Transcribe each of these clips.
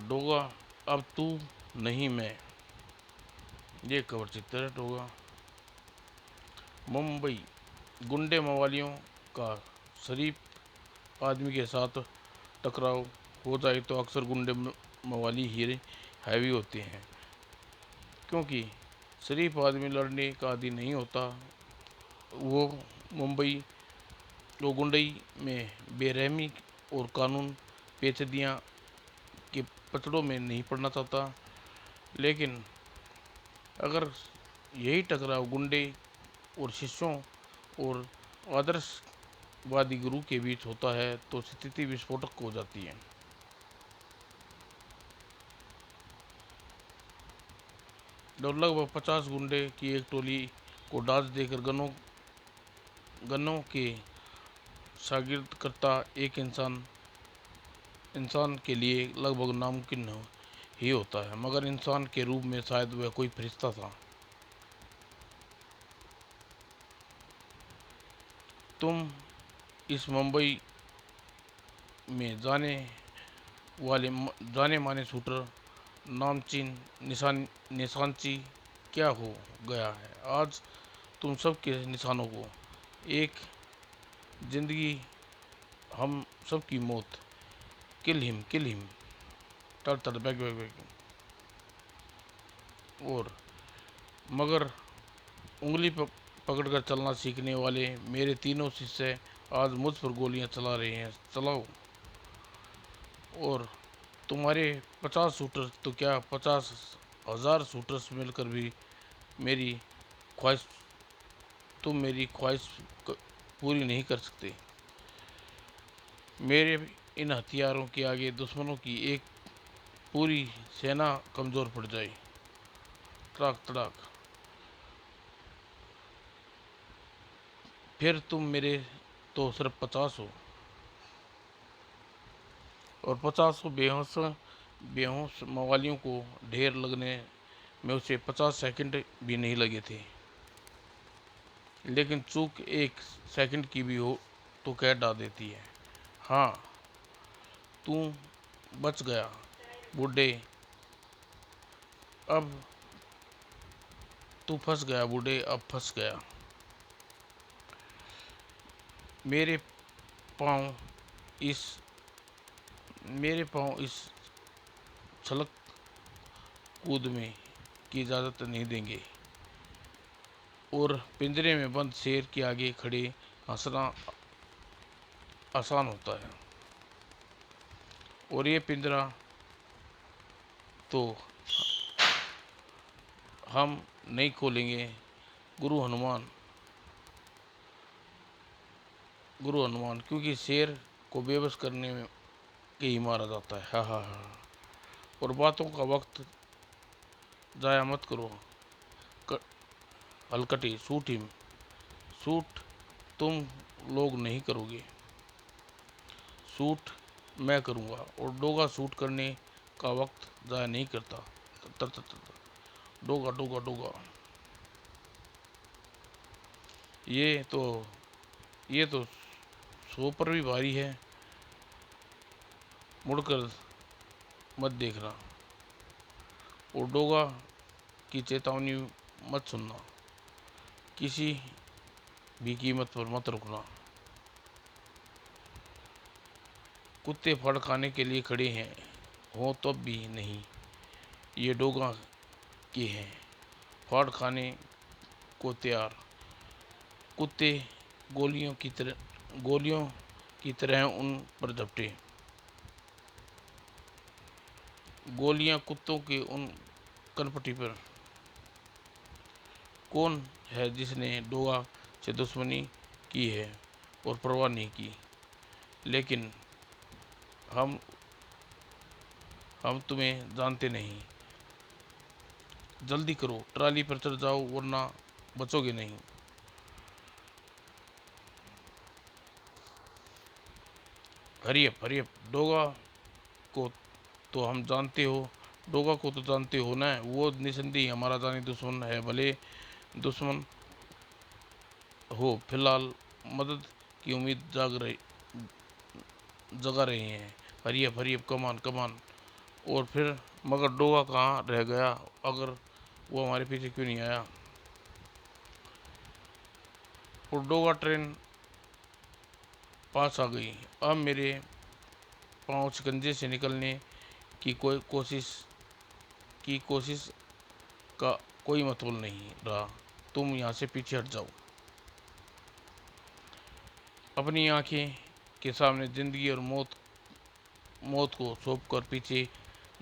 डोगा अब तू नहीं मैं, ये कवर चित्र है डोगा। मुंबई, गुंडे मवालियों का शरीफ आदमी के साथ टकराव हो जाए तो अक्सर गुंडे मवाली ही हैवी होते हैं, क्योंकि शरीफ आदमी लड़ने का आदि नहीं होता। वो मुंबई वो गुंडई में बेरहमी और कानून पेचीदगियाँ के पचड़ों में नहीं पड़ना चाहता। लेकिन अगर यही टकराव गुंडे और शिष्यों और आदर्शवादी गुरु के बीच होता है तो स्थिति विस्फोटक हो जाती है। और लगभग 50 गुंडे की एक टोली को डांस देकर गनों के शागिर्द करता एक इंसान के लिए लगभग नामुमकिन ही होता है, मगर इंसान के रूप में शायद वह कोई फरिश्ता था। तुम इस मुंबई में जाने माने शूटर नामचीन निशानची क्या हो गया है आज तुम सब के निशानों को? एक जिंदगी, हम सब की मौत। किल हिम, टर टर बैग बैग बैग। और मगर उंगली पकड़कर चलना सीखने वाले मेरे तीनों शिष्य आज मुझ पर गोलियां चला रहे हैं। चलाओ। और तुम्हारे 50 शूटर तो क्या, 50,000 शूटर्स मिलकर भी मेरी ख्वाहिश तुम मेरी ख्वाहिश पूरी नहीं कर सकते। मेरे इन हथियारों के आगे दुश्मनों की एक पूरी सेना कमज़ोर पड़ जाए। तड़ाक तड़ाक। फिर तुम मेरे तो सिर्फ 50 हो, और 50 बेहोश बेहोश मवालियों को ढेर लगने में उसे 50 सेकंड भी नहीं लगे थे। लेकिन चूक एक सेकंड की भी हो तो कह डाल देती है। हाँ, तू बच गया बूढ़े। अब तू फंस गया बूढ़े, अब फंस गया। मेरे पाँव इस मेरे पाँव इस छलक कूद में की इजाज़त नहीं देंगे। और पिंजरे में बंद शेर के आगे खड़े हंसना आसान होता है, और ये पिंजरा तो हम नहीं खोलेंगे। गुरु हनुमान गुरु हनुमान, क्योंकि शेर को बेबस करने में के ही मारा जाता है। हाँ हाँ हाँ। और बातों का वक्त जाया मत करो। हलकटी, शूट हिम। शूट तुम लोग नहीं करोगे, शूट मैं करूँगा। और डोगा शूट करने का वक्त ज़ाया नहीं करता। तर तर तर। डोगा डोगा डोगा। ये तो ये तो 100 पर भी भारी है। मुड़कर मत देखना, और डोगा की चेतावनी मत सुनना। किसी भी कीमत पर मत रुकना। कुत्ते फड़ खाने के लिए खड़े हैं हो तब भी नहीं, ये डोगा के हैं फाड़ खाने को तैयार। कुत्ते गोलियों की तरह उन पर झपटे। गोलियां कुत्तों के उन कनपटी पर। कौन है जिसने डोगा से दुश्मनी की है और परवाह नहीं की? लेकिन हम हम तुम्हें जानते नहीं। जल्दी करो, ट्राली पर चढ़ जाओ वरना बचोगे नहीं। हरियप हरियप। को तो हम जानते हो डोगा को तो जानते हो ना, वो निसंदेही हमारा जानी दुश्मन है। भले दुश्मन हो, फिलहाल मदद की उम्मीद जगा रहे हैं। हरियप हरियप, कमान कमान। और फिर मगर डोगा कहाँ रह गया, अगर वो हमारे पीछे क्यों नहीं आया। और डोगा ट्रेन पास आ गई। अब मेरे पाँव शिकंजे से निकलने की कोशिश का कोई मतलब नहीं रहा। तुम यहाँ से पीछे हट जाओ। अपनी आंखें के सामने जिंदगी और मौत को सौंप कर पीछे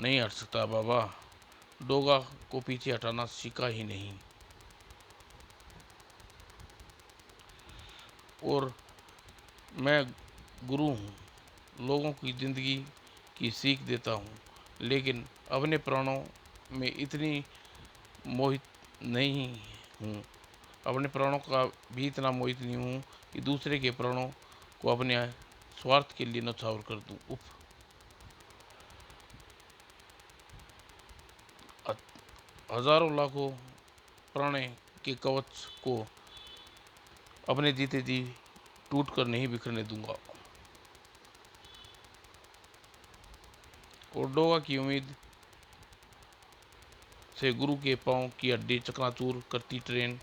नहीं हट सकता बाबा। डोगा को पीछे हटाना सीखा ही नहीं। और मैं गुरु हूँ, लोगों की ज़िंदगी की सीख देता हूँ, लेकिन अपने प्राणों में इतनी मोहित नहीं हूँ, अपने प्राणों का भी इतना मोहित नहीं हूँ कि दूसरे के प्राणों को अपने स्वार्थ के लिए नछावर कर दूँ। उफ। हजारों लाखों प्राण के कवच को अपने जीते जी टूट कर नहीं बिखरने दूंगा। और डोगा की उम्मीद से गुरु के पांव की हड्डी चकनाचूर करती ट्रेन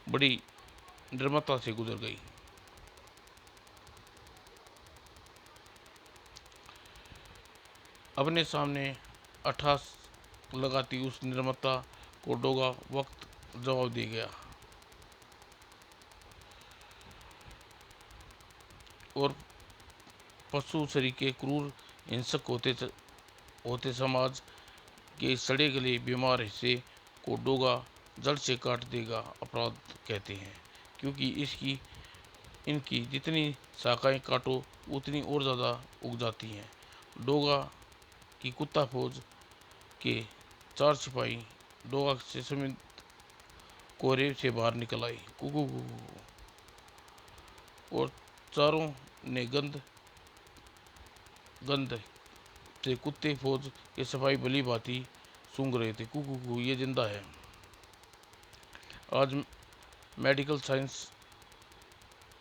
बड़ी निर्ममता से गुजर गई। अपने सामने अठास लगाती उस निर्ममता को डोगा वक्त जवाब दे गया। और पशु सरीखे क्रूर हिंसक होते समाज के सड़े गले बीमार हिस्से को डोगा जड़ से काट देगा अपराध कहते हैं, क्योंकि इनकी जितनी शाखाएं काटो उतनी और ज़्यादा उग जाती हैं। डोगा की कुत्ता फौज के 4 सिपाही डोगा से समित कोहरे से बाहर निकल आए। कुकू कुकू। और चारों ने गंध गंध से कुत्ते फौज के सफाई भली भांति सूंघ रहे थे। कुकू कुकू, ये जिंदा है। आज मेडिकल साइंस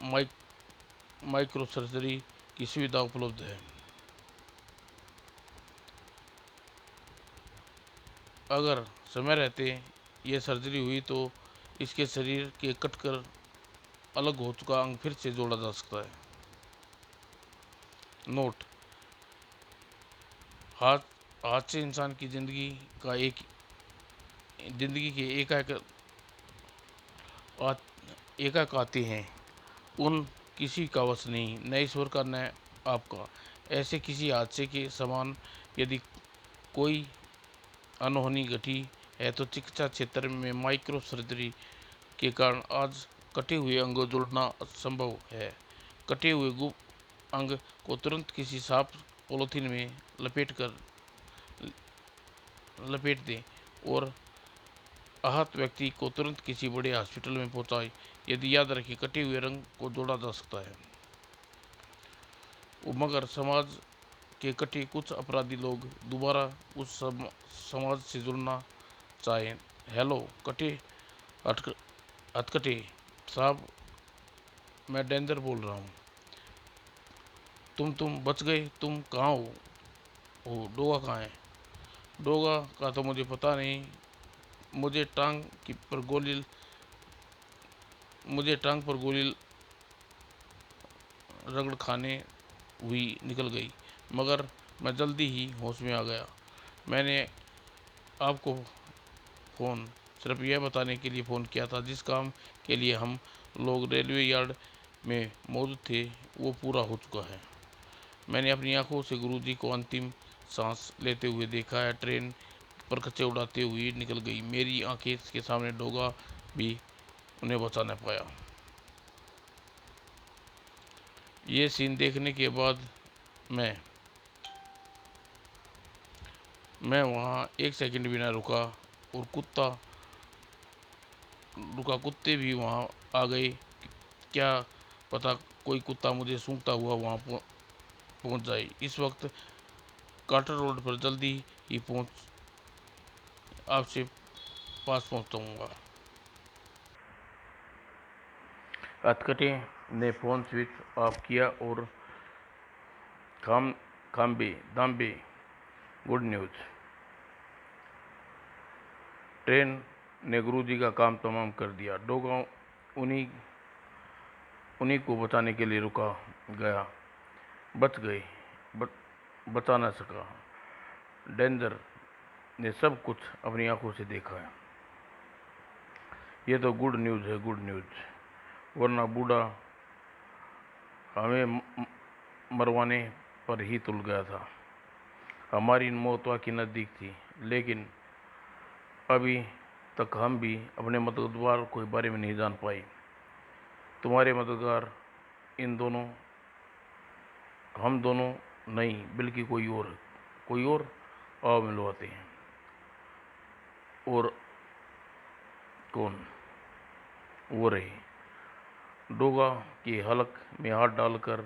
माइक्रो सर्जरी की सुविधा उपलब्ध है। अगर समय रहते ये सर्जरी हुई तो इसके शरीर के कटकर अलग हो चुका अंग फिर से जोड़ा जा सकता है। नोट: हाथ हाथ से इंसान की जिंदगी के एकाएक आते हैं, उन किसी का वश नहीं, न ईश्वर का न आपका। ऐसे किसी हादसे के समान यदि कोई अनहोनी घटी है तो चिकित्सा क्षेत्र में माइक्रो सर्जरी के कारण आज कटे हुए अंगों जुड़ना असंभव है। कटे हुए अंग को तुरंत किसी साफ पॉलिथीन में लपेट दें और आहत व्यक्ति को तुरंत किसी बड़े हॉस्पिटल में पहुंचाएं। यदि याद रखें, कटे हुए रंग को जोड़ा जा सकता है, मगर समाज के कटे कुछ अपराधी लोग दोबारा उस समाज से जुड़ना चाहें। हेलो कटे हथकटे साहब, मैं डेंजर बोल रहा हूँ। तुम बच गए। तुम कहाँ हो? डोगा कहाँ है? डोगा का तो मुझे पता नहीं। मुझे टांग पर गोली रगड़ खाने हुई निकल गई, मगर मैं जल्दी ही होश में आ गया। मैंने आपको फ़ोन सिर्फ यह बताने के लिए फ़ोन किया था, जिस काम के लिए हम लोग रेलवे यार्ड में मौजूद थे वो पूरा हो चुका है। मैंने अपनी आंखों से गुरुजी को अंतिम सांस लेते हुए देखा है। ट्रेन परखचे उड़ाते हुए निकल गई। मेरी आंखें के सामने डोगा भी उन्हें बचा न पाया। ये सीन देखने के बाद मैं वहाँ एक सेकंड भी न रुका। और कुत्ते भी वहाँ आ गए। क्या पता कोई कुत्ता मुझे सूंघता हुआ वहाँ पहुँच जाए। इस वक्त कार्टर रोड पर जल्दी ही आपसे पास पहुँचाऊँगा। हथकटे ने फ़ोन स्विच ऑफ किया और खाम्बे दाम्बे गुड न्यूज़। ट्रेन ने गुरुजी का काम तमाम कर दिया। डोगा उन्हीं उन्हीं को बचाने के लिए रुका गया। बच गए, बचा न सका। डेंजर ने सब कुछ अपनी आंखों से देखा है। ये तो गुड न्यूज़ है, गुड न्यूज़, वरना बूढ़ा हमें मरवाने पर ही तुल गया था। हमारी मौत वाकई नज़दीक थी, लेकिन अभी तक हम भी अपने मददगार के बारे में नहीं जान पाए। तुम्हारे मददगार हम दोनों नहीं, बल्कि कोई और आओ मिलवाते हैं। और कौन? वो रहे। डोगा के हलक में हाथ डालकर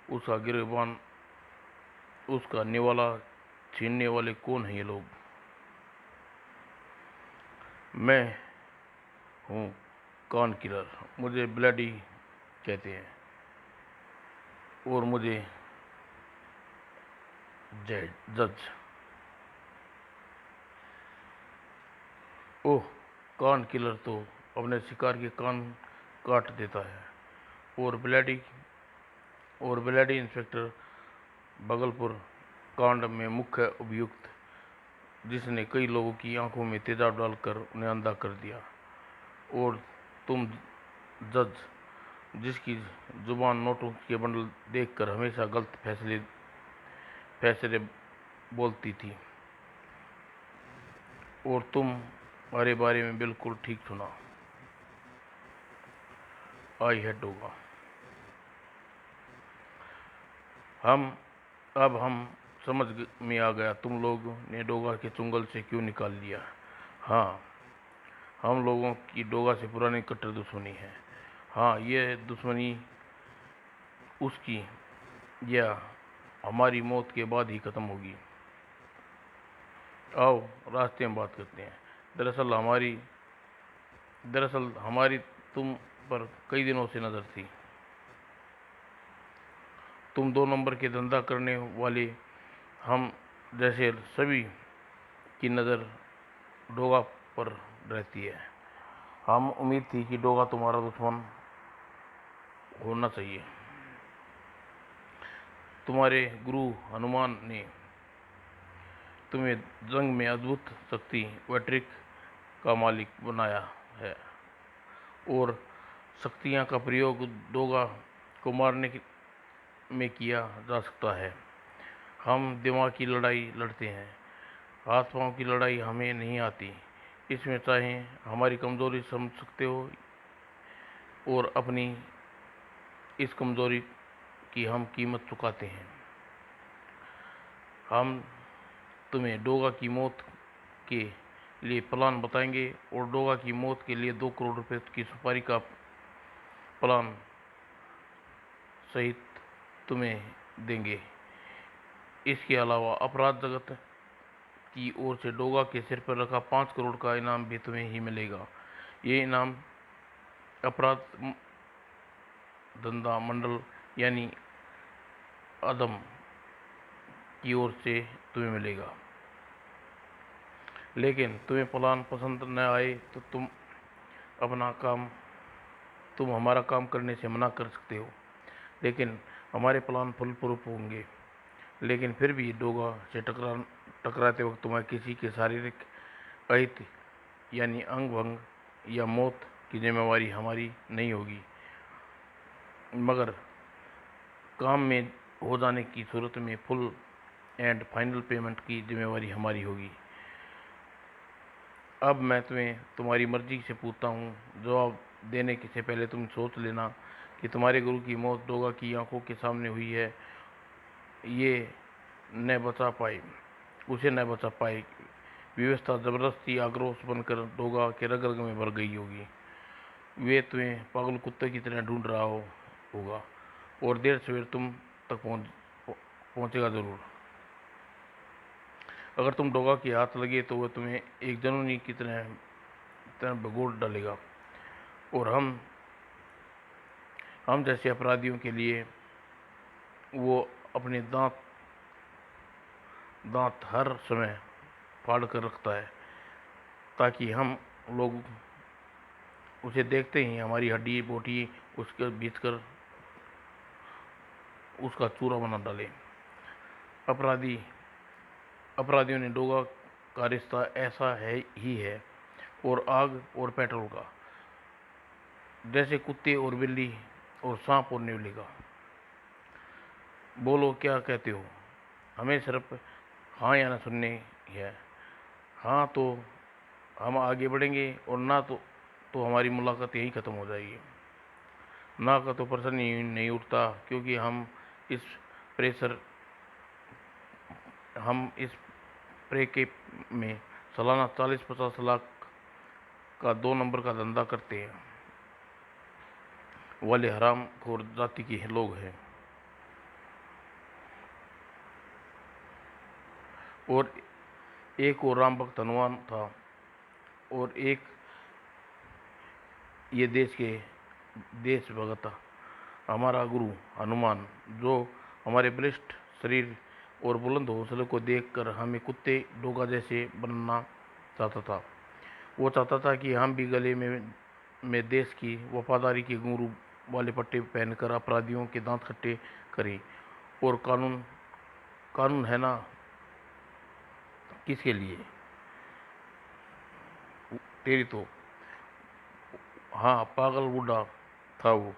उसका गिरबान, उसका निवाला छीनने वाले कौन है ये लोग? मैं हूँ कान किलर, मुझे ब्लडी कहते हैं, और मुझे जज। ओह, कान किलर तो अपने शिकार के कान काट देता है। और ब्लडी इंस्पेक्टर भागलपुर कांड में मुख्य अभियुक्त, जिसने कई लोगों की आंखों में तेजाब डालकर उन्हें अंधा कर दिया। और तुम जज, जिसकी जुबान नोटों के बंडल देखकर हमेशा गलत फैसले बोलती थी। और तुम्हारे बारे में बिल्कुल ठीक सुना। आई है डोगा। हम समझ में आ गया तुम लोग ने डोगा के चुंगल से क्यों निकाल लिया। हाँ, हम लोगों की डोगा से पुरानी कट्टर दुश्मनी है। हाँ, ये दुश्मनी उसकी या हमारी मौत के बाद ही खत्म होगी। आओ रास्ते में बात करते हैं। दरअसल हमारी तुम पर कई दिनों से नज़र थी। तुम 2 नंबर के धंधा करने वाले हम जैसे सभी की नज़र डोगा पर रहती है। हम उम्मीद थी कि डोगा तुम्हारा दुश्मन होना चाहिए। तुम्हारे गुरु हनुमान ने तुम्हें जंग में अद्भुत शक्ति व ट्रिक का मालिक बनाया है, और शक्तियाँ का प्रयोग डोगा को मारने में किया जा सकता है। हम दिमाग की लड़ाई लड़ते हैं, हाथ पांव की लड़ाई हमें नहीं आती। इसमें चाहे हमारी कमज़ोरी समझ सकते हो, और अपनी इस कमज़ोरी की हम कीमत चुकाते हैं। हम तुम्हें डोगा की मौत के लिए प्लान बताएंगे, और डोगा की मौत के लिए 2 करोड़ रुपए की सुपारी का प्लान सहित तुम्हें देंगे। इसके अलावा अपराध जगत की ओर से डोगा के सिर पर रखा 5 करोड़ का इनाम भी तुम्हें ही मिलेगा। ये इनाम अपराध धंधा मंडल यानी अदम की ओर से तुम्हें मिलेगा। लेकिन तुम्हें प्लान पसंद न आए तो तुम हमारा काम करने से मना कर सकते हो, लेकिन हमारे प्लान फुल प्रूफ होंगे। लेकिन फिर भी डोगा से टकराते वक्त तुम्हें किसी के शारीरिक अहित यानी अंग भंग या मौत की जिम्मेवारी हमारी नहीं होगी, मगर काम में हो जाने की सूरत में फुल एंड फाइनल पेमेंट की जिम्मेवारी हमारी होगी। अब मैं तुम्हारी मर्जी से पूछता हूँ। जवाब देने से पहले तुम सोच लेना कि तुम्हारे गुरु की मौत डोगा की आंखों के सामने हुई है। उसे न बचा पाए। व्यवस्था जबरदस्ती आक्रोश बनकर डोगा के रग रग में भर गई होगी। वे तुम्हें पागल कुत्ते की तरह ढूंढ रहा होगा, और देर सवेर तुम तक पहुंचेगा जरूर। अगर तुम डोगा के हाथ लगे तो वह तुम्हें एक जनूनी की तरह भगोड़ डालेगा, और हम जैसे अपराधियों के लिए वो अपने दांत हर समय फाड़ कर रखता है। ताकि हम लोग उसे देखते ही हमारी हड्डी बोटी उसके बीच कर उसका चूरा बना डाले। अपराधियों ने डोगा का रिश्ता ऐसा ही है, और आग और पेट्रोल का, जैसे कुत्ते और बिल्ली और सांप और नेवले का। बोलो क्या कहते हो? हमें सिर्फ हाँ या ना सुनने है। हाँ तो हम आगे बढ़ेंगे, और ना तो हमारी मुलाकात यहीं ख़त्म हो जाएगी। ना का तो प्रश्न नहीं उठता, क्योंकि प्रेशर हम इस प्रे में सालाना 40-50 लाख का 2 नंबर का धंधा करते हैं वाले हराम खोर जाति के लोग हैं। और एक और राम भक्त हनुमान था, और एक ये देश भगत हमारा गुरु हनुमान, जो हमारे बलिष्ठ शरीर और बुलंद हौसले को देखकर हमें कुत्ते डोगा जैसे बनना चाहता था। वो चाहता था कि हम भी गले में देश की वफादारी के घुंघरू वाले पट्टे पहनकर अपराधियों के दांत खट्टे करें। और कानून है ना किसके लिए? तेरी तो। हाँ, पागल बूढ़ा था वो।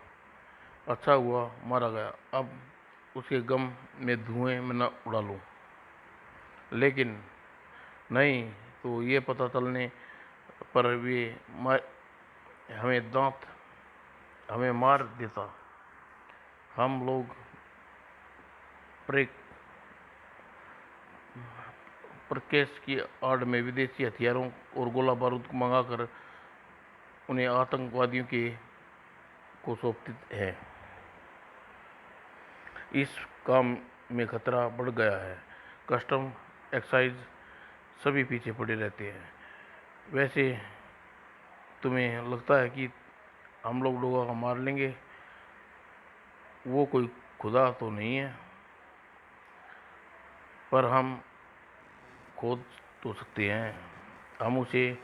अच्छा हुआ मारा गया, अब उसके गम में धुएं में न उड़ा लूं। लेकिन नहीं तो ये पता चलने पर वे हमें मार देता। हम लोग प्रकेश की आड़ में विदेशी हथियारों और गोला बारूद मंगाकर उन्हें आतंकवादियों को सौंपते हैं। इस काम में खतरा बढ़ गया है। कस्टम, एक्साइज सभी पीछे पड़े रहते हैं। वैसे तुम्हें लगता है कि हम लोग डोगा को मार लेंगे? वो कोई खुदा तो नहीं है, पर हम खोद तो सकते हैं। हम उसे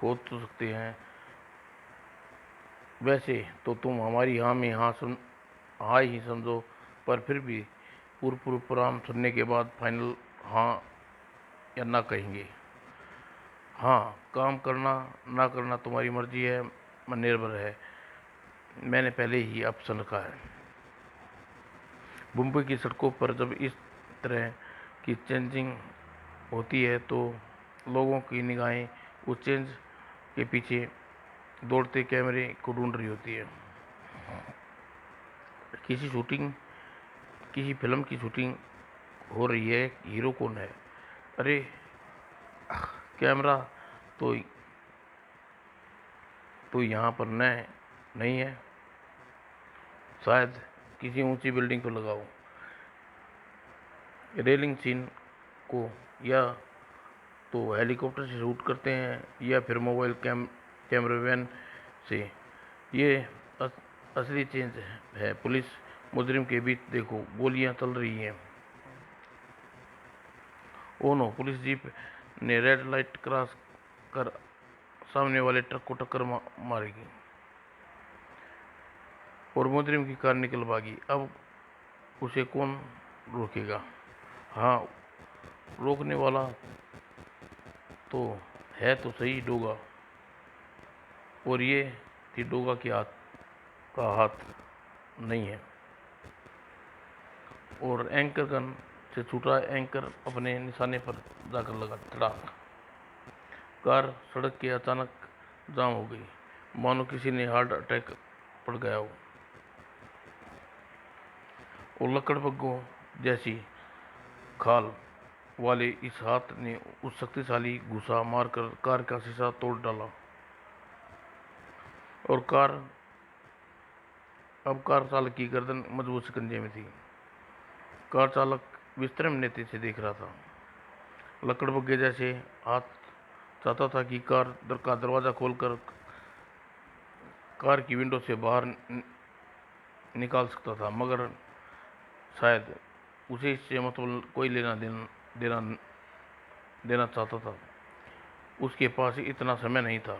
खोद तो सकते हैं। वैसे तो तुम हमारी हाँ में हाँ ही समझो, पर फिर भी पूर्व पुराण सुनने के बाद फाइनल हाँ या ना कहेंगे। हाँ, काम करना ना करना तुम्हारी मर्जी है, मन निर्भर है। मैंने पहले ही ऑप्शन रखा है। मुंबई की सड़कों पर जब इस तरह की चेंजिंग होती है तो लोगों की निगाहें उस चेंज के पीछे दौड़ते कैमरे को ढूंढ रही होती है। किसी फिल्म की शूटिंग हो रही है। हीरो कौन है? अरे कैमरा तो यहाँ पर नहीं है। शायद किसी ऊंची बिल्डिंग पर लगाओ रेलिंग सीन को, या तो हेलीकॉप्टर से शूट करते हैं, या फिर मोबाइल कैमरामैन से। ये असली चेंज है। पुलिस मुजरिम के बीच देखो, गोलियां चल रही हैं। ओ नो, पुलिस जीप ने रेड लाइट क्रॉस कर सामने वाले ट्रक को टक्कर मारेगी, और मुजरिम की कार निकल भागी। अब उसे कौन रोकेगा? हाँ, रोकने वाला तो है तो सही डोगा। और ये थी डोगा का हाथ नहीं है। और एंकर गन से छूटा एंकर अपने निशाने पर जाकर लगा। धड़ाक। कार सड़क के अचानक जाम हो गई, मानो किसी ने हार्ट अटैक पड़ गया हो। और लकड़बग्घों जैसी खाल वाले इस हाथ ने उस शक्तिशाली घुसा मारकर कार का शीशा तोड़ डाला। और अब कार चालक की गर्दन मजबूत शिकंजे में थी। कार चालक विस्त्रम नेत्र से देख रहा था। लकड़बग्घे जैसे हाथ चाहता था कि कार का दरवाजा खोलकर कार की विंडो से बाहर निकाल सकता था, मगर शायद उसे इससे मतलब कोई लेना देना चाहता था। उसके पास इतना समय नहीं था।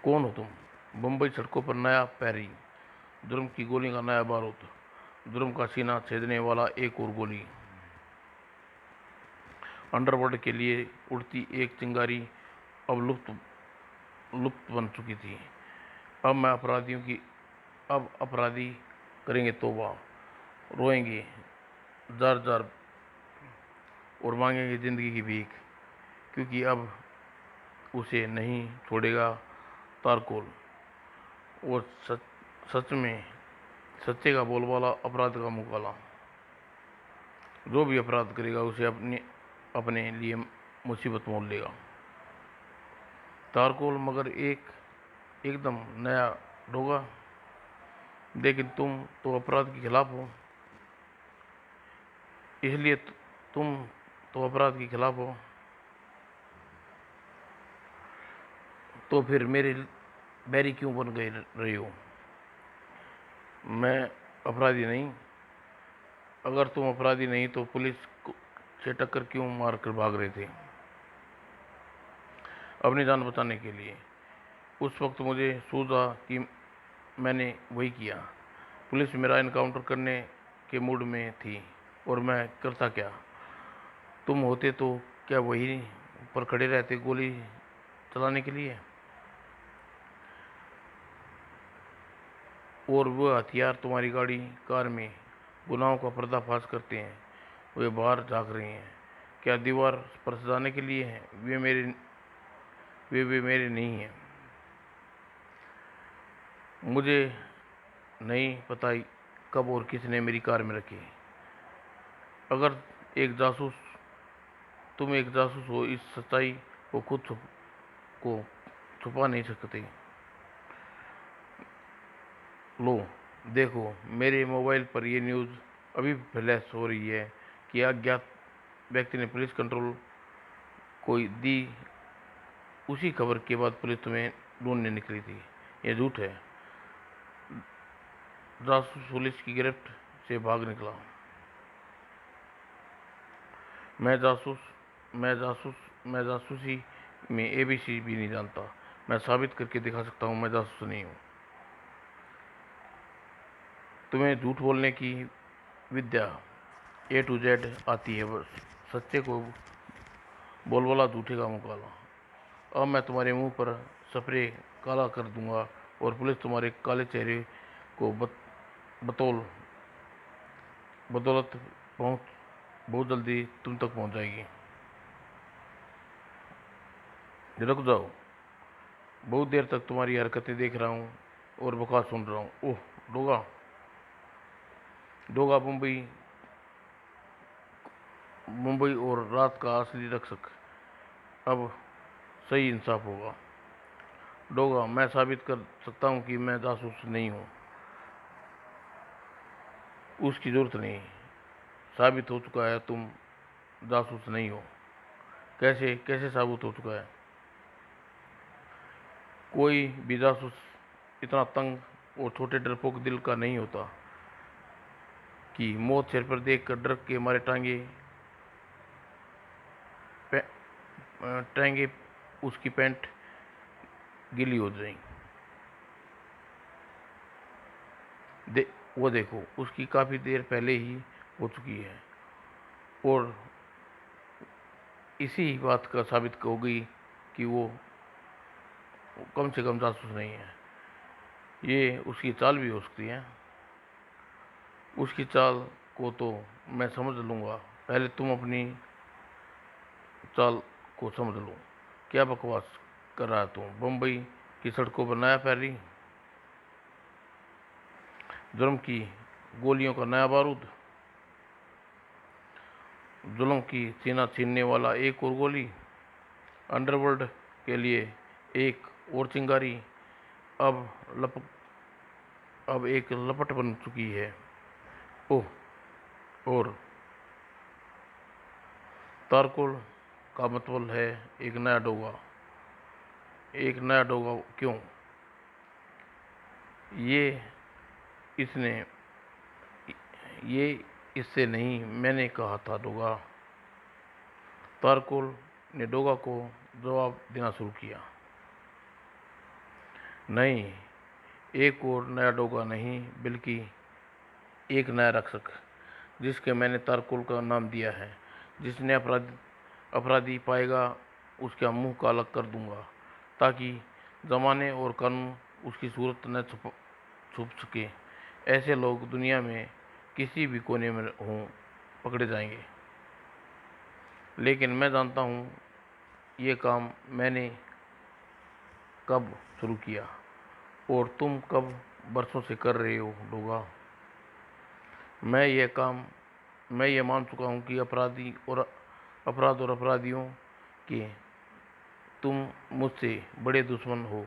कौन हो तुम? बम्बई सड़कों पर नया पैरी, जुर्म की गोली का नया बारूद, जुर्म का सीना छेदने वाला एक और गोली। अंडरवर्ल्ड के लिए उड़ती एक चिंगारी अब लुप्त लुप्त बन चुकी थी। अब अपराधी करेंगे तौबा, रोएंगे जार जार और मांगेंगे जिंदगी की भीख, क्योंकि अब उसे नहीं छोड़ेगा तारकोल। और सच में सच्चे का बोलबाला, अपराध का मुकाला। जो भी अपराध करेगा उसे अपने लिए मुसीबत मोल लेगा। तारकोल मगर एकदम नया डोगा। लेकिन तुम तो अपराध के खिलाफ हो, इसलिए तुम तो अपराध के खिलाफ हो, तो फिर मेरे बैरी क्यों बन गए रही हो? मैं अपराधी नहीं। अगर तुम अपराधी नहीं तो पुलिस से टक्कर क्यों मार कर भाग रहे थे अपनी जान बचाने के लिए? उस वक्त मुझे सूझा कि मैंने वही किया। पुलिस मेरा एनकाउंटर करने के मूड में थी और मैं करता क्या? तुम होते तो क्या वहीं पर खड़े रहते गोली चलाने के लिए? और वो हथियार तुम्हारी गाड़ी कार में गुनाहों का पर्दाफाश करते हैं। वे बाहर झाँक रहे हैं। क्या दीवार पर सजाने के लिए हैं? वे मेरे नहीं हैं। मुझे नहीं पता कब और किसने मेरी कार में रखे। अगर एक जासूस तुम एक जासूस हो, इस सच्चाई को को छुपा नहीं सकते। लो देखो, मेरे मोबाइल पर ये न्यूज़ अभी फ्लैश हो रही है कि अज्ञात व्यक्ति ने पुलिस कंट्रोल को दी। उसी खबर के बाद पुलिस तुम्हें ढूंढने निकली थी। ये झूठ है। जासूस पुलिस की गिरफ्त से भाग निकला। मैं जासूसी में ABC भी नहीं जानता। मैं साबित करके दिखा सकता हूँ मैं जासूस नहीं हूँ। तुम्हें झूठ बोलने की विद्या A to Z आती है, बस सच्चे को बोलबाला, झूठे का मुकाला। अब मैं तुम्हारे मुंह पर स्प्रे काला कर दूंगा और पुलिस तुम्हारे काले चेहरे को बदौलत बहुत जल्दी तुम तक पहुंच जाएगी। रुक जाओ, बहुत देर तक तुम्हारी हरकतें देख रहा हूँ और बकवास सुन रहा हूँ। ओह डोगा, डोगा मुंबई और रात का असली रक्षक। अब सही इंसाफ होगा। डोगा, मैं साबित कर सकता हूँ कि मैं जासूस नहीं हूँ। उसकी जरूरत नहीं, साबित हो चुका है तुम जासूस नहीं हो। कैसे कैसे साबित हो चुका है? कोई भी जासूस इतना तंग और छोटे डरपोक दिल का नहीं होता कि मौत सिर पर देख कर डर के मारे टांगे उसकी पैंट गीली हो जाए। वो देखो, उसकी काफी देर पहले ही हो चुकी है। और इसी बात का साबित हो गई कि वो कम से कम जासूस नहीं है। ये उसकी चाल भी हो सकती है। उसकी चाल को तो मैं समझ लूँगा, पहले तुम अपनी चाल को समझ लो। क्या बकवास कर रहा है तू? बम्बई की सड़कों पर नया पैरी, जुर्म की गोलियों का नया बारूद, जुल्म की सीना छीनने वाला एक और गोली, अंडरवर्ल्ड के लिए एक और चिंगारी अब अब एक लपट बन चुकी है। ओह, और तारकोल का मतलब है एक नया डोगा। एक नया डोगा क्यों? ये इसने ये इससे नहीं, मैंने कहा था डोगा। तारकोल ने डोगा को जवाब देना शुरू किया। नहीं, एक और नया डोगा नहीं, बल्कि एक नया रक्षक, जिसके मैंने तारकोल का नाम दिया है। जिसने अपराधी पाएगा, उसका मुंह काला कर दूंगा, ताकि जमाने और कानून उसकी सूरत न छुप सके। ऐसे लोग दुनिया में किसी भी कोने में हों, पकड़े जाएंगे। लेकिन मैं जानता हूँ ये काम मैंने कब शुरू किया, और तुम कब बरसों से कर रहे हो डोगा। मैं ये मान चुका हूँ कि अपराध और अपराधियों के तुम मुझसे बड़े दुश्मन हो,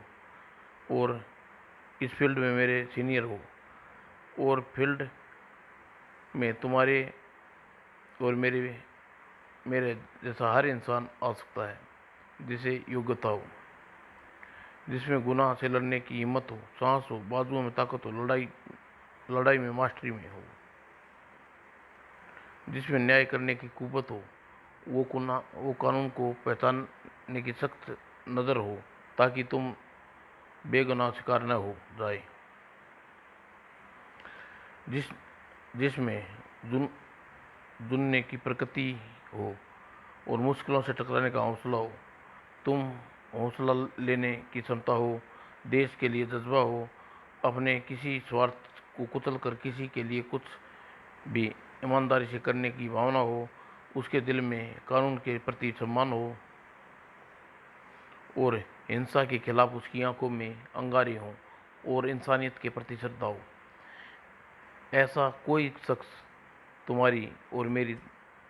और इस फील्ड में मेरे सीनियर हो, और फील्ड में तुम्हारे और मेरे जैसा हर इंसान आ सकता है, जिसे योग्यता हो, जिसमें गुनाह से लड़ने की हिम्मत हो, साहस हो, बाजुओं में ताकत हो, लड़ाई में मास्टरी में हो, जिसमें न्याय करने की कुव्वत हो, वो कानून को पहचानने की सख्त नज़र हो, ताकि तुम बेगुनाह शिकार न हो जाए, जिसमें जुनने की प्रकृति हो और मुश्किलों से टकराने का हौसला हो, तुम हौसला लेने की क्षमता हो, देश के लिए जज्बा हो, अपने किसी स्वार्थ को कुचल कर किसी के लिए कुछ भी ईमानदारी से करने की भावना हो, उसके दिल में कानून के प्रति सम्मान हो, और हिंसा के खिलाफ उसकी आंखों में अंगारे हों, और इंसानियत के प्रति श्रद्धा हो। ऐसा कोई शख्स तुम्हारी और मेरी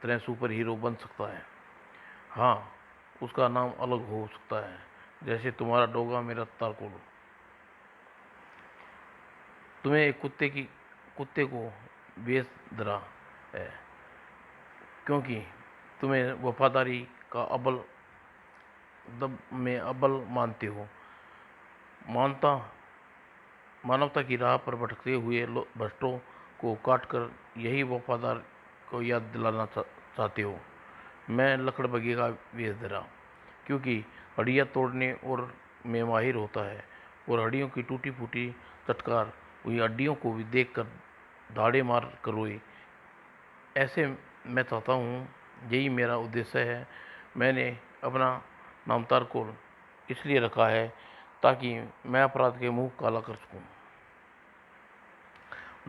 तरह सुपर हीरो बन सकता है। हाँ, उसका नाम अलग हो सकता है, जैसे तुम्हारा डोगा मेरा तारकोल। तुम्हें एक कुत्ते को बेच धरा है, क्योंकि तुम्हें वफादारी का अब्बल मानते हो। मानवता की राह पर भटकते हुए भ्रष्टों को काटकर यही वफादार को याद दिलाना चाहते हो। मैं लकड़ बग्घे का वेश धरा, क्योंकि हड्डियाँ तोड़ने और में माहिर होता है, और हड्डियों की टूटी फूटी चटकार हुई हड्डियों को भी देखकर दाढ़े मार कर रोए। ऐसे मैं चाहता हूँ, यही मेरा उद्देश्य है। मैंने अपना नाम तारकोल इसलिए रखा है, ताकि मैं अपराध के मुंह काला कर सकूं।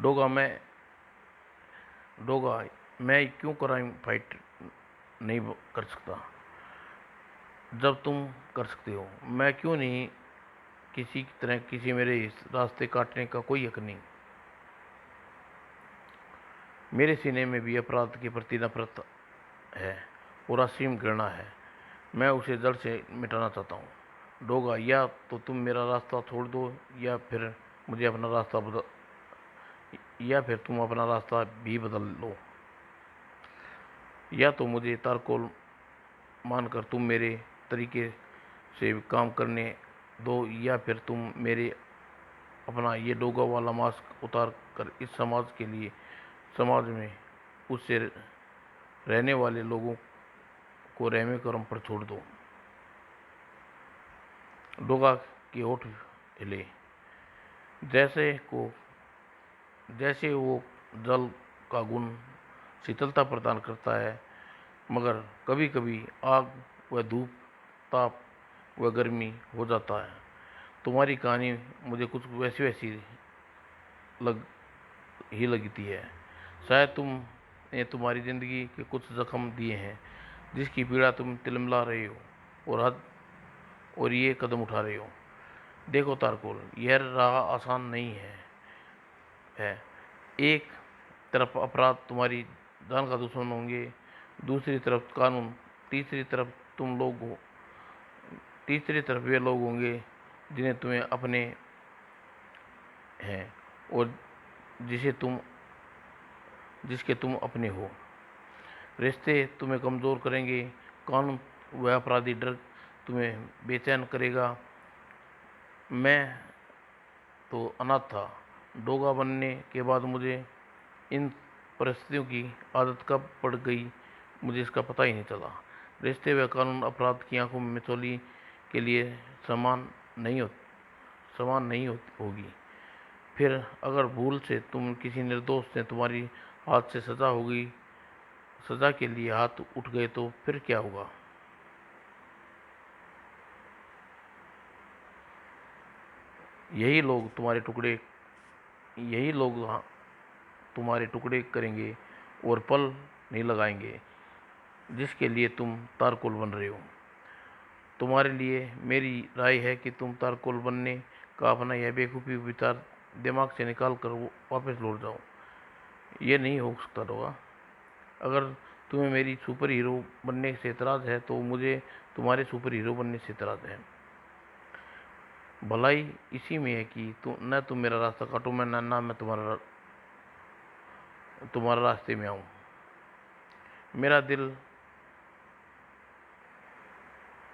डोगा, मैं क्यों क्राइम फाइट नहीं कर सकता जब तुम कर सकते हो। मैं क्यों नहीं किसी तरह किसी मेरे इस रास्ते काटने का कोई हक नहीं। मेरे सीने में भी अपराध के प्रति नफरत है और असीम घृणा है। मैं उसे जड़ से मिटाना चाहता हूँ। डोगा, या तो तुम मेरा रास्ता छोड़ दो, या फिर तुम अपना रास्ता भी बदल लो। या तो मुझे तारकोल मानकर तुम मेरे तरीके से काम करने दो, या फिर तुम मेरे अपना ये डोगा वाला मास्क उतार कर इस समाज में उससे रहने वाले लोगों को रहमे करम पर छोड़ दो। डोगा के होठ हिले, जैसे वो जल का गुण शीतलता प्रदान करता है, मगर कभी कभी आग व धूप, ताप व गर्मी हो जाता है। तुम्हारी कहानी मुझे कुछ वैसी लगती है। शायद तुमने तुम्हारी जिंदगी के कुछ जख्म दिए हैं, जिसकी पीड़ा तुम तिलमिला रहे हो और ये कदम उठा रहे हो। देखो तारकोल, यह राह आसान नहीं है। एक तरफ अपराध तुम्हारी जान का दुश्मन होंगे, दूसरी तरफ कानून, तीसरी तरफ वे लोग होंगे जिन्हें तुम्हें अपने हैं, और जिसके तुम अपने हो। रिश्ते तुम्हें कमज़ोर करेंगे, कानून व अपराधी डर तुम्हें बेचैन करेगा। मैं तो अनाथ था। डोगा बनने के बाद मुझे इन परिस्थितियों की आदत कब पड़ गई मुझे इसका पता ही नहीं चला। रिश्ते व कानून अपराध की आंखों में मिथोली के लिए समान नहीं होगी। फिर अगर भूल से तुम किसी निर्दोष से तुम्हारी हाथ से सजा हो गई, सजा के लिए हाथ उठ गए तो फिर क्या होगा? यही लोग तुम्हारे टुकड़े करेंगे और पल नहीं लगाएंगे जिसके लिए तुम तारकोल बन रहे हो। तुम्हारे लिए मेरी राय है कि तुम तारकोल बनने का अपना यह बेवकूफ़ी विचार दिमाग से निकाल कर वापस लौट जाओ। ये नहीं हो सकता होगा। अगर तुम्हें मेरी सुपर हीरो बनने से एतराज़ है तो मुझे तुम्हारे सुपर हीरो बनने से एतराज़ है। भलाई इसी में है कि तुम मेरा रास्ता काटो, मैं ना मैं तुम्हारा रास्ते में आऊँ। मेरा दिल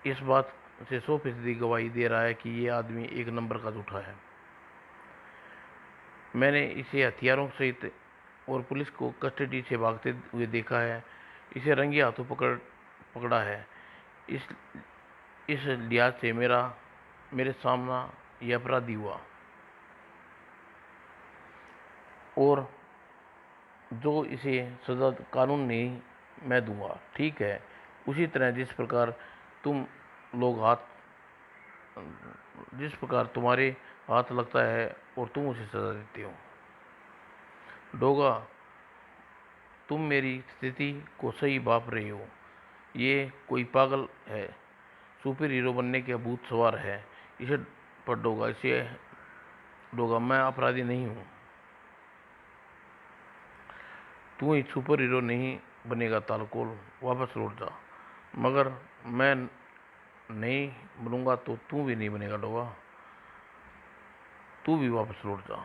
इस बात से 100% गवाही दे रहा है कि ये आदमी एक नंबर का झूठा है। मैंने इसे हथियारों सहित और पुलिस को कस्टडी से भागते हुए देखा है। इसे रंगे हाथों पकड़ा है। इस लिहाज से मेरे सामना यह अपराधी हुआ और जो इसे सजा कानून नहीं मैं दूंगा, ठीक है? उसी तरह तुम लोग हाथ जिस प्रकार तुम्हारे हाथ लगता है और तुम उसे सजा देते हो। डोगा, तुम मेरी स्थिति को सही भाप रहे हो। ये कोई पागल है, सुपर हीरो बनने के भूत सवार है। इसे इसे डोगा, मैं अपराधी नहीं हूँ। तू ही सुपर हीरो नहीं बनेगा तारकोल, वापस लौट जा। मगर मैं नहीं बनूंगा तो तू भी नहीं बनेगा डोगा, तू भी वापस लौट जा।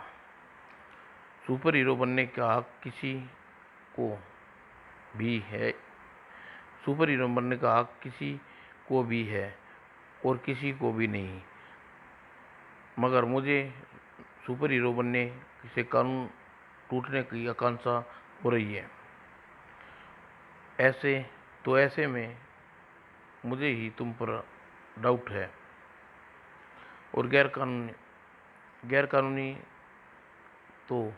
सुपर हीरो बनने का हक किसी को भी है सुपर हीरो बनने का हक किसी को भी है और किसी को भी नहीं। मगर मुझे सुपर हीरो बनने से कानून टूटने की आकांक्षा हो रही है। ऐसे में मुझे ही तुम पर डाउट है। और गैर कानूनी तो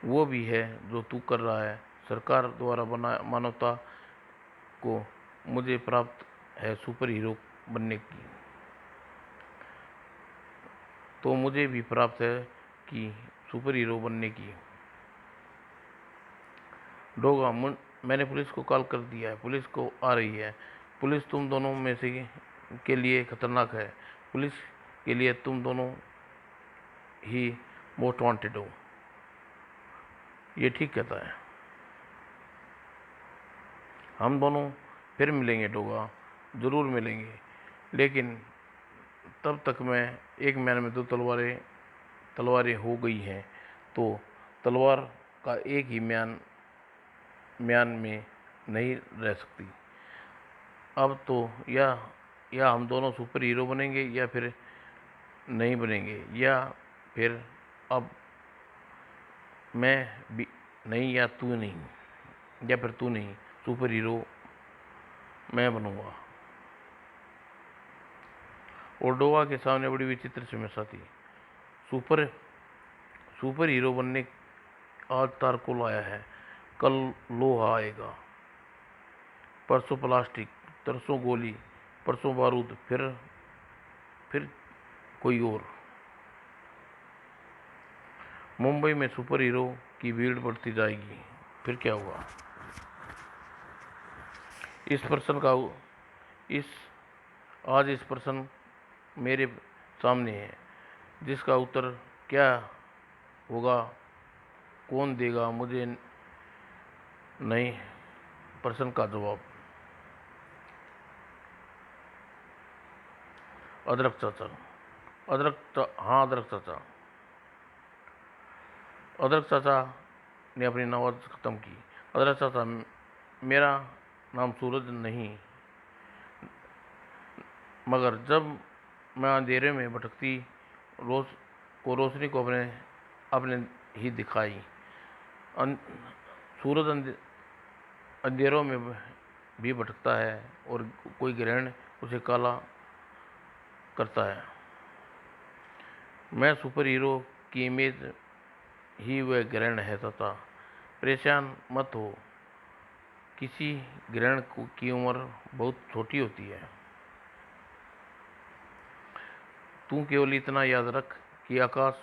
वो भी है जो तू कर रहा है। सरकार द्वारा मानवता को मुझे प्राप्त है सुपर हीरो बनने की, तो मुझे भी प्राप्त है कि सुपर हीरो बनने की। डोगा, मैंने पुलिस को कॉल कर दिया है, पुलिस को आ रही है। पुलिस तुम दोनों में से के लिए खतरनाक है। पुलिस के लिए तुम दोनों ही मोस्ट वांटेड हो। ये ठीक कहता है। हम दोनों फिर मिलेंगे डोगा, ज़रूर मिलेंगे। लेकिन तब तक मैं एक म्यान में 2 तलवारें हो गई हैं, तो तलवार का एक ही म्यान में नहीं रह सकती। अब तो या हम दोनों सुपर हीरो बनेंगे या फिर नहीं बनेंगे, या फिर अब मैं भी नहीं या तू नहीं, या फिर तू नहीं, सुपर हीरो मैं बनूंगा। और डोगा के सामने बड़ी विचित्र समस्या थी। सुपर सुपर हीरो बनने आज तारकोल आया है, कल लोहा आएगा, परसों प्लास्टिक, तरसों गोली, परसों बारूद, फिर कोई और। मुंबई में सुपर हीरो की भीड़ बढ़ती जाएगी, फिर क्या हुआ? इस इस प्रश्न मेरे सामने है, जिसका उत्तर क्या होगा कौन देगा मुझे नहीं। प्रश्न का जवाब अदरक चाचा। हाँ, अदरक चाचा ने अपनी आवाज़ ख़त्म की। अदरक चाचा, मेरा नाम सूरज नहीं, मगर जब मैं अंधेरे में भटकती रोशनी को अपने ही दिखाई, अन, सूरज अंधेरों में भी भटकता है और कोई ग्रहण उसे काला करता है। मैं सुपर हीरो की इमेज ही वह ग्रहण है तथा परेशान मत हो, किसी ग्रहण की उम्र बहुत छोटी होती है। तू केवल इतना याद रख कि आकाश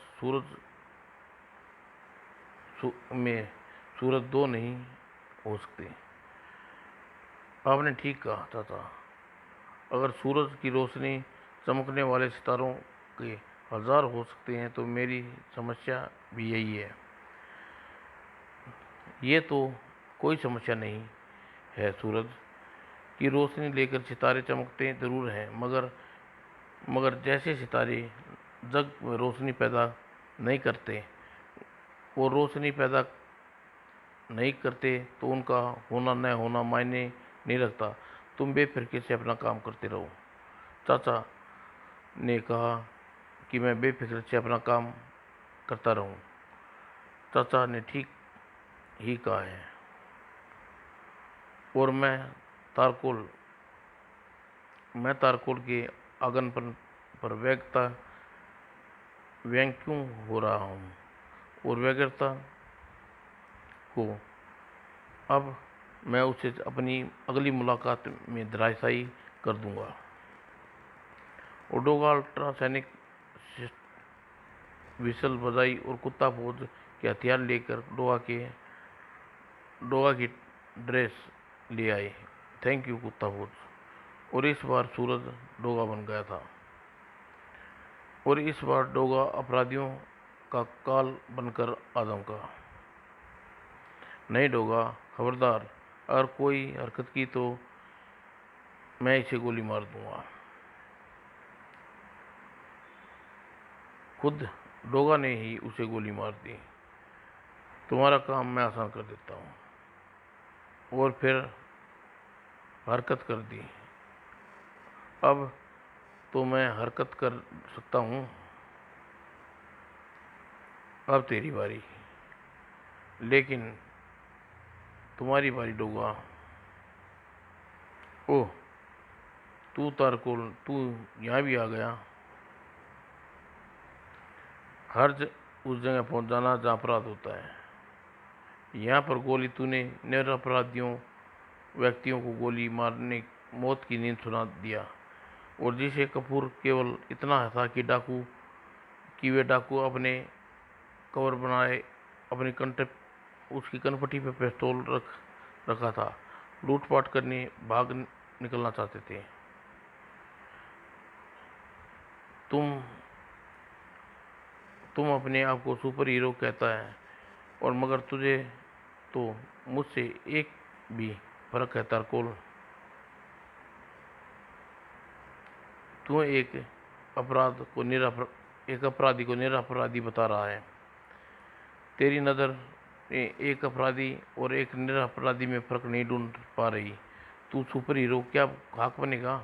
में सूरज दो नहीं हो सकते। आपने ठीक कहा चाचा, अगर सूरज की रोशनी चमकने वाले सितारों के 1000 हो सकते हैं तो मेरी समस्या भी यही है। ये तो कोई समस्या नहीं है, सूरज की रोशनी लेकर सितारे चमकते जरूर हैं, मगर जैसे सितारे जग में रोशनी पैदा नहीं करते और रोशनी पैदा नहीं करते तो उनका होना न होना मायने नहीं रखता। तुम बेफिक्र से अपना काम करते रहो। चाचा ने कहा कि मैं बेफिक्र से अपना काम करता रहूं। चाचा ने ठीक ही कहा है। और मैं तारकोल के आंगन पर व्यंग क्यों हो रहा हूँ और व्यग्रता को अब मैं उसे अपनी अगली मुलाकात में धराशायी कर दूंगा। और डोगा अल्ट्रासैनिक विसल बजाई और कुत्ता फौज के हथियार लेकर डोगा की ड्रेस ले आए। थैंक यू कुत्ता फौज। और इस बार सूरज डोगा बन गया था और इस बार डोगा अपराधियों का काल बनकर आदम का। नहीं डोगा, खबरदार, अगर कोई हरकत की तो मैं इसे गोली मार दूंगा। खुद डोगा ने ही उसे गोली मार दी। तुम्हारा काम मैं आसान कर देता हूँ। और फिर हरकत कर दी। अब तो मैं हरकत कर सकता हूँ। अब तेरी बारी, लेकिन तुम्हारी बारी डोगा। ओह, तू तारकोल, तू यहाँ भी आ गया। हर उस जगह पहुँच जाना जहाँ अपराध होता है। यहाँ पर गोली तूने निरपराधियों व्यक्तियों को गोली मारने मौत की नींद सुना दिया। और जिसे कपूर केवल इतना था कि वे डाकू अपने कवर बनाए अपनी उसकी कनपट्टी पर पिस्तौल रखा था, लूटपाट करने भाग निकलना चाहते थे। तुम अपने आप को सुपर हीरो कहता है और मगर तुझे तो मुझसे एक भी फर्क है तारकोल। तू एक अपराधी को निरपराधी बता रहा है। तेरी नज़र एक अपराधी और एक निरपराधी में फर्क नहीं ढूंढ पा रही। तू सुपर हीरो क्या खाक बनेगा?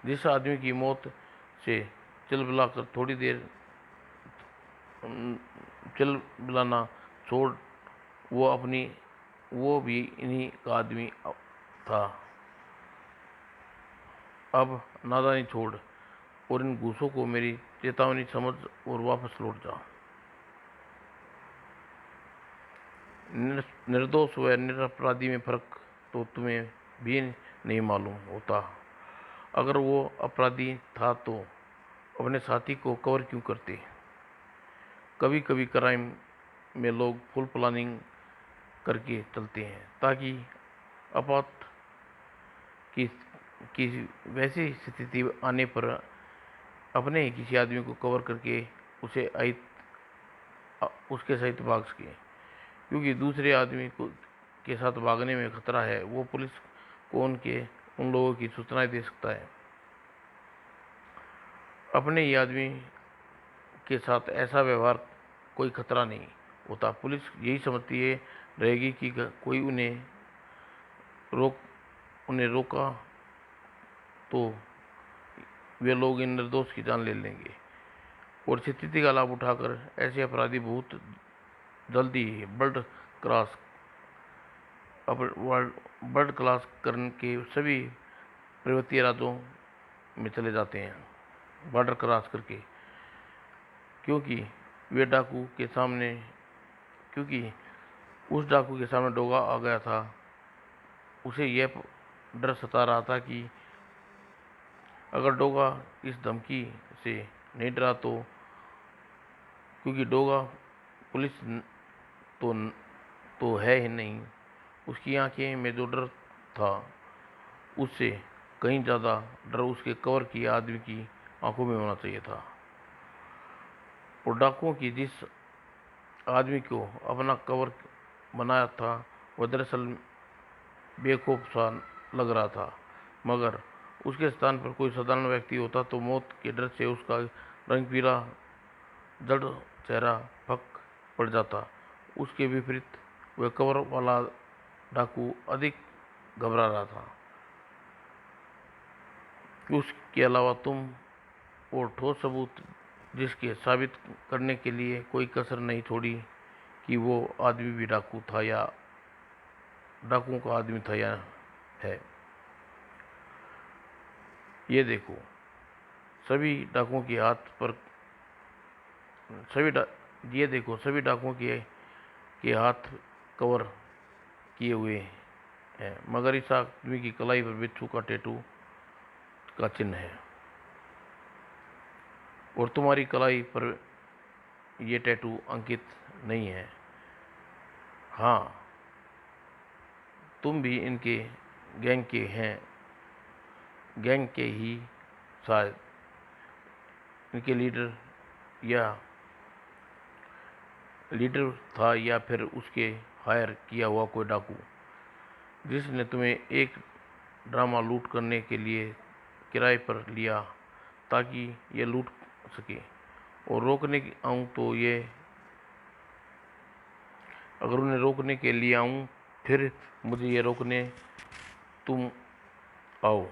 जिस आदमी की मौत से चिलबिलाकर थोड़ी देर चिलबिलाना छोड़ वो भी इन्हीं का आदमी था। अब नादानी छोड़ और इन घूसों को मेरी चेतावनी समझ और वापस लौट जा। निर्दोष व निरपराधी में फर्क तो तुम्हें भी नहीं मालूम होता। अगर वो अपराधी था तो अपने साथी को कवर क्यों करते? कभी कभी क्राइम में लोग फुल प्लानिंग करके चलते हैं ताकि आपात की वैसी स्थिति आने पर अपने ही किसी आदमी को कवर करके उसके सहित भाग सके। क्योंकि दूसरे आदमी के साथ भागने में खतरा है, वो पुलिस को उन लोगों की सूचनाएं दे सकता है। अपने ही आदमी के साथ ऐसा व्यवहार कोई खतरा नहीं होता। पुलिस यही समझती है रहेगी कि कोई उन्हें रोका तो वे लोग इन निर्दोष की जान ले लेंगे। और स्थिति का लाभ उठाकर ऐसे अपराधी बहुत जल्दी ही वर्ल्ड क्लास करने के सभी पर्वतीय राज्यों में चले जाते हैं बॉर्डर क्रॉस करके, क्योंकि वे डाकू के सामने क्योंकि उस डाकू के सामने डोगा आ गया था। उसे यह डर सता रहा था कि अगर डोगा इस धमकी से नहीं डरा क्योंकि डोगा पुलिस तो तो है ही नहीं, उसकी आंखें में जो डर था उससे कहीं ज़्यादा डर उसके कवर किए आदमी की आंखों में होना चाहिए था। और डाकुओं की जिस आदमी को अपना कवर बनाया था वह दरअसल बेखौफ सा लग रहा था, मगर उसके स्थान पर कोई साधारण व्यक्ति होता तो मौत के डर से उसका रंग पीला जड़ चेहरा फक पड़ जाता। उसके विपरीत वह कवर वाला डाकू अधिक घबरा रहा था। उसके अलावा तुम और ठोस सबूत जिसके साबित करने के लिए कोई कसर नहीं छोड़ी कि वो आदमी भी डाकू था या डाकुओं का आदमी था या है। ये देखो, सभी डाकुओं के हाथ पर ये देखो सभी डाकुओं के हाथ कवर किए हुए हैं, मगर इस आदमी की कलाई पर बिच्छू का टैटू का चिन्ह है और तुम्हारी कलाई पर ये टैटू अंकित नहीं है। हाँ, तुम भी इनके गैंग के ही शायद इनके लीडर था या फिर उसके हायर किया हुआ कोई डाकू जिसने तुम्हें एक ड्रामा लूट करने के लिए किराए पर लिया ताकि ये लूट सके। और रोकने आऊँ तो ये अगर उन्हें रोकने के लिए आऊँ फिर मुझे ये रोकने तुम आओ।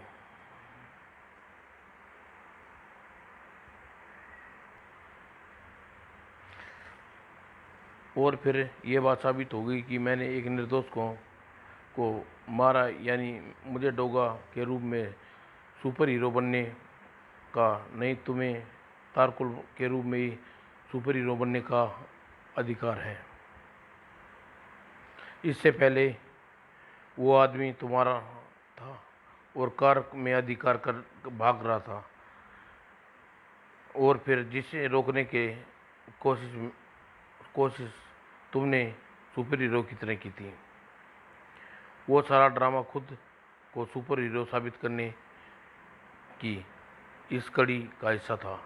और फिर ये बात साबित हो गई कि मैंने एक निर्दोष को मारा, यानी मुझे डोगा के रूप में सुपर हीरो बनने का नहीं, तुम्हें तारकुल के रूप में ही सुपर हीरो बनने का अधिकार है। इससे पहले वो आदमी तुम्हारा था और कार में अधिकार कर भाग रहा था, और फिर जिसे रोकने के कोशिश तुमने सुपर हीरो की तरह की थी। वो सारा ड्रामा खुद को सुपर हीरो साबित करने की इस कड़ी का हिस्सा था।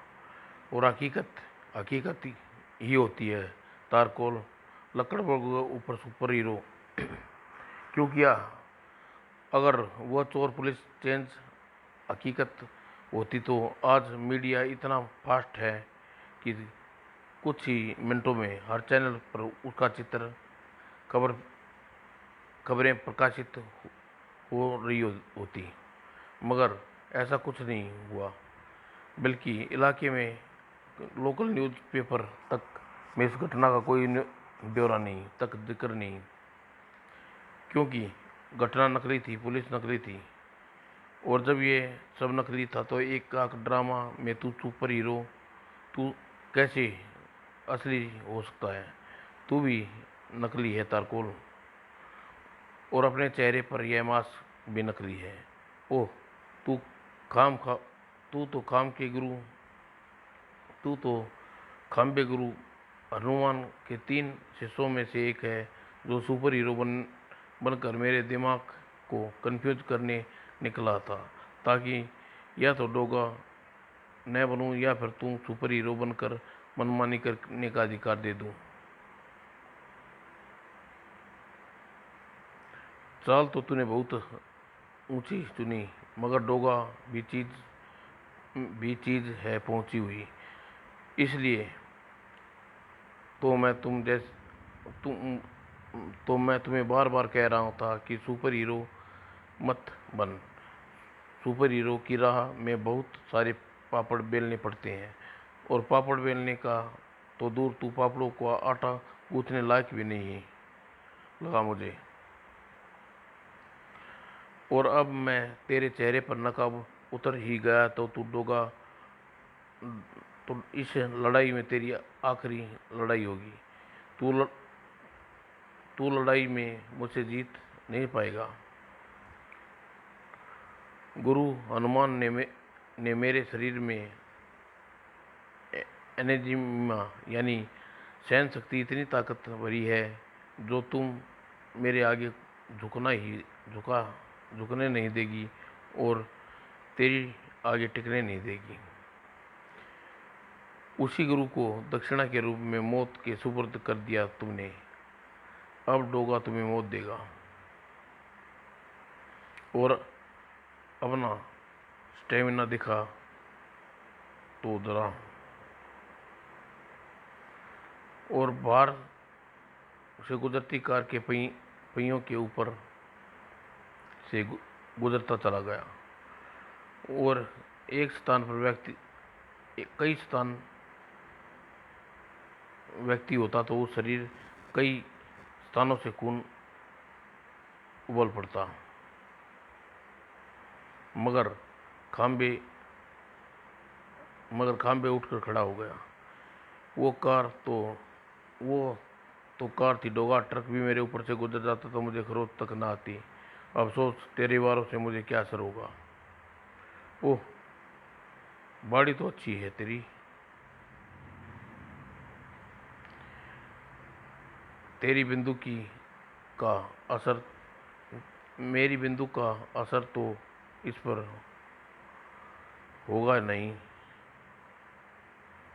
और हकीकत ही होती है तारकोल लकड़बग्घों के ऊपर सुपर हीरो क्यों किया? अगर वह चोर पुलिस चेंज हकीकत होती तो आज मीडिया इतना फास्ट है कि कुछ ही मिनटों में हर चैनल पर उसका चित्र खबरें प्रकाशित हो रही होती, मगर ऐसा कुछ नहीं हुआ। बल्कि इलाके में लोकल न्यूज़पेपर तक में इस घटना का कोई ब्यौरा नहीं तक जिक्र नहीं, क्योंकि घटना नकली थी, पुलिस नकली थी। और जब ये सब नकली था तो एक ड्रामा में तू सुपर हीरो तू कैसे असली हो सकता है? तू भी नकली है तारकोल, और अपने चेहरे पर यह मास्क भी नकली है। ओह, तू खाम खा तू तो खाम के गुरु तू तो खाम्बे गुरु हनुमान के 3 शिष्यों में से एक है जो सुपर हीरो बनकर मेरे दिमाग को कंफ्यूज करने निकला था, ताकि या तो डोगा न बनूं या फिर तू सुपर हीरो बनकर मनमानी करने का अधिकार दे दूं। चाल तो तूने बहुत ऊंची चुनी, मगर डोगा भी चीज है पहुंची हुई। इसलिए तो मैं तुम्हें बार बार कह रहा था कि सुपर हीरो मत बन। सुपर हीरो की राह में बहुत सारे पापड़ बेलने पड़ते हैं, और पापड़ बेलने का तो दूर, तू पापड़ों को आटा पूछने लायक भी नहीं लगा मुझे। और अब मैं तेरे चेहरे पर नकाब उतर ही गया तो तू डोगा, तो इस लड़ाई में तेरी आखिरी लड़ाई होगी। तू ल, तू लड़ाई में मुझसे जीत नहीं पाएगा। गुरु हनुमान ने मेरे शरीर में एनेजिमा यानी सहन शक्ति इतनी ताकतवरी है जो तुम मेरे आगे झुकने नहीं देगी और तेरी आगे टिकने नहीं देगी। उसी गुरु को दक्षिणा के रूप में मौत के सुपुर्द कर दिया तुमने। अब डोगा तुम्हें मौत देगा और अपना स्टेमिना दिखा तो जरा। और बाहर से गुजरती कार के पहियों के ऊपर से गुजरता चला गया और एक स्थान पर कई व्यक्ति होता तो वो शरीर कई स्थानों से खून उबल पड़ता, मगर खांबे उठकर खड़ा हो गया। वो कार थी डोगा। ट्रक भी मेरे ऊपर से गुजर जाता तो मुझे खरोच तक ना आती। अफसोस तेरे वारों से मुझे क्या असर होगा। ओह, बाड़ी तो अच्छी है तेरी। तेरी बंदूकी का असर मेरी बंदूक का असर तो इस पर होगा नहीं,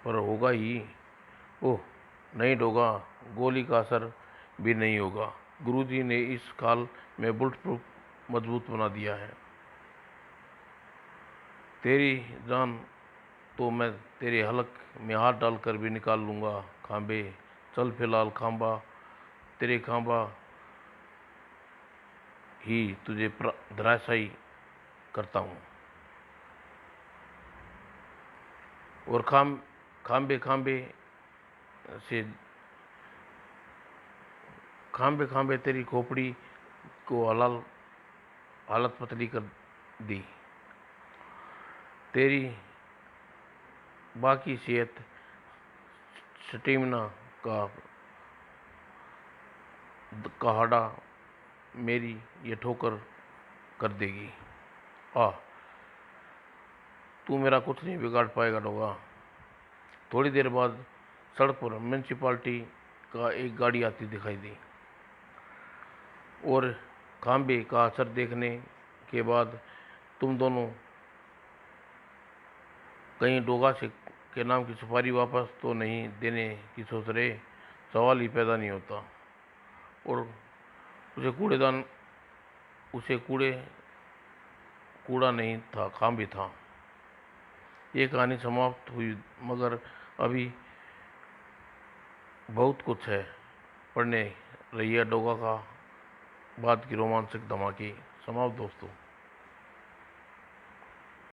पर होगा ही। ओह नहीं डोगा, गोली का असर भी नहीं होगा। गुरुजी ने इस काल में बुलेट प्रूफ मजबूत बना दिया है। तेरी जान तो मैं तेरे हलक में हाथ डालकर भी निकाल लूँगा। खांबे चल फिलहाल खांबा, तेरे खांबा ही तुझे धराशायी करता हूँ। और खांबे से खांबे तेरी खोपड़ी को हालत पतली कर दी। तेरी बाकी सेहत स्टेमिना का हाड़ा मेरी ये ठोकर कर देगी। तू मेरा कुछ नहीं बिगाड़ पाएगा डोगा। थोड़ी देर बाद सड़क पर म्यूनसिपालिटी का एक गाड़ी आती दिखाई दी और खांबे का असर देखने के बाद तुम दोनों कहीं डोगा के नाम की सुपारी वापस तो नहीं देने की सोच रहे। सवाल ही पैदा नहीं होता। और उसे कूड़ा नहीं था, खांबे था। ये कहानी समाप्त हुई, मगर अभी बहुत कुछ है पढ़ने रही है। डोगा का बाद की रोमांचक धमाके। समाप्त दोस्तों।